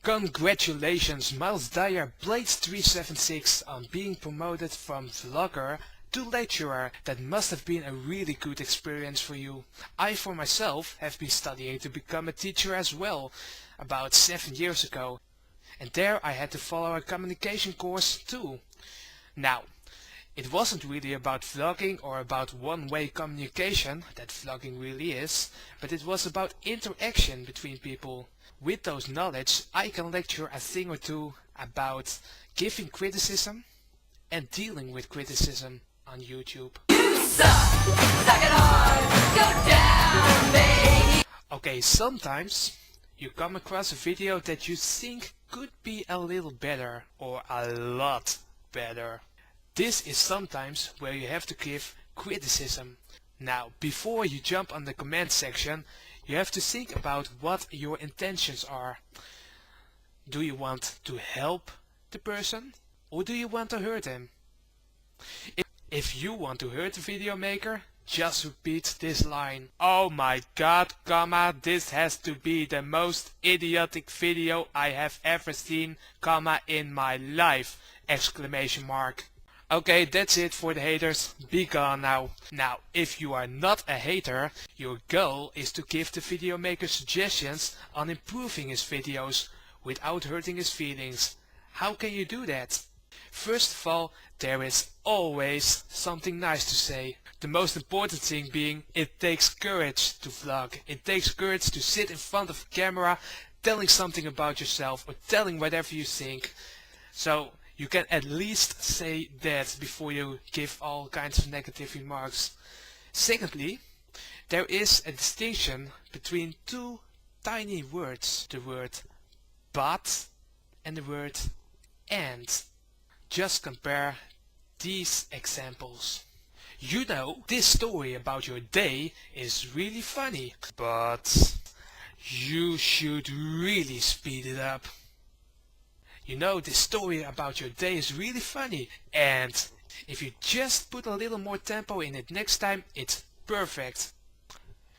Congratulations Miles Dyer Blades 376 on being promoted from vlogger to lecturer. That must have been a really good experience for you. I for myself have been studying to become a teacher as well, about 7 years ago. And there I had to follow a communication course too. Now, it wasn't really about vlogging or about one-way communication, that vlogging really is, but it was about interaction between people. With those knowledge, I can lecture a thing or two about giving criticism and dealing with criticism on YouTube. You suck! Suck it hard! Go down, baby! Okay, sometimes you come across a video that you think could be a little better or a lot better. This is sometimes where you have to give criticism. Now, before you jump on the comment section, you have to think about what your intentions are. Do you want to help the person or do you want to hurt him? If you want to hurt the video maker, just repeat this line. Oh my god, comma, this has to be the most idiotic video I have ever seen, comma, in my life! Exclamation mark. Okay, that's it for the haters. Be gone now. Now, if you are not a hater, your goal is to give the video maker suggestions on improving his videos without hurting his feelings. How can you do that? First of all, there is always something nice to say. The most important thing being, it takes courage to vlog. It takes courage to sit in front of a camera telling something about yourself or telling whatever you think. So, you can at least say that before you give all kinds of negative remarks. Secondly, there is a distinction between two tiny words, the word but and the word and. Just compare these examples. You know, this story about your day is really funny, but you should really speed it up. You know, this story about your day is really funny, and if you just put a little more tempo in it next time, it's perfect.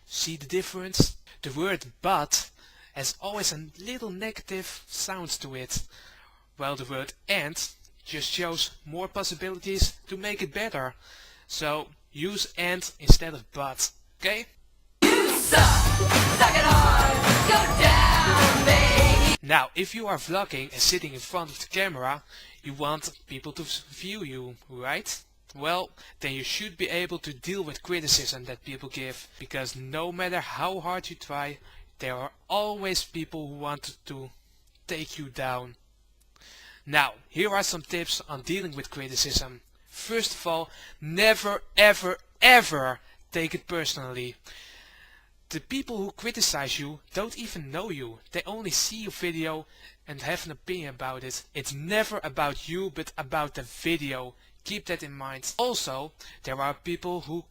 See the difference? The word but has always a little negative sound to it, while the word and just shows more possibilities to make it better. So use and instead of but, okay? You suck! Suck it hard! Go down, baby! Now, if you are vlogging and sitting in front of the camera, you want people to view you, right? Well, then you should be able to deal with criticism that people give, because no matter how hard you try, there are always people who want to take you down. Now, here are some tips on dealing with criticism. First of all, never ever ever take it personally. The people who criticize you don't even know you. They only see your video and have an opinion about it. It's never about you but about the video. Keep that in mind. Also, there are people who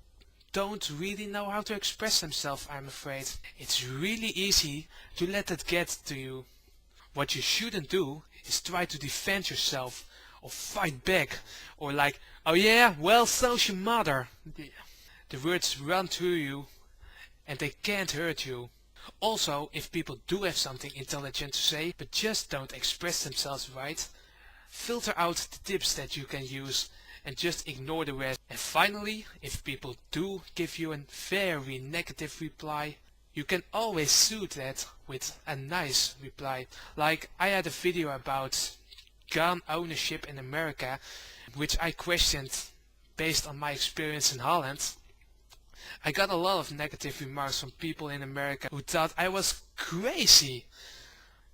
don't really know how to express themselves, I'm afraid. It's really easy to let that get to you. What you shouldn't do is try to defend yourself or fight back or like, oh yeah, well, so's your mother. The words run through you and they can't hurt you. Also, if people do have something intelligent to say but just don't express themselves right, filter out the tips that you can use and just ignore the rest. And finally, if people do give you a very negative reply, you can always suit that with a nice reply. Like, I had a video about gun ownership in America, which I questioned based on my experience in Holland. I got a lot of negative remarks from people in America who thought I was crazy.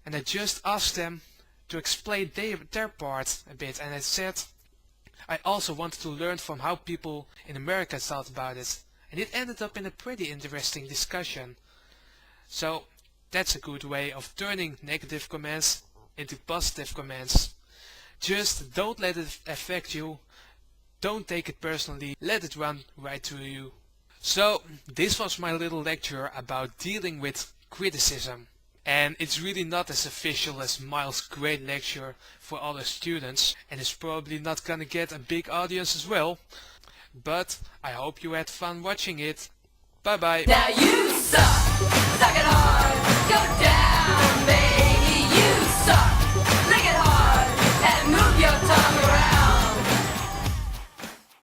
And I just asked them to explain their part a bit, and I said I also wanted to learn from how people in America thought about it. And it ended up in a pretty interesting discussion. So that's a good way of turning negative comments into positive comments. Just don't let it affect you. Don't take it personally. Let it run right through you. So this was my little lecture about dealing with criticism. And it's really not as official as Miles' great lecture for other students, and it's probably not gonna get a big audience as well. But I hope you had fun watching it. Bye bye. Now you suck! Suck it hard! Go down!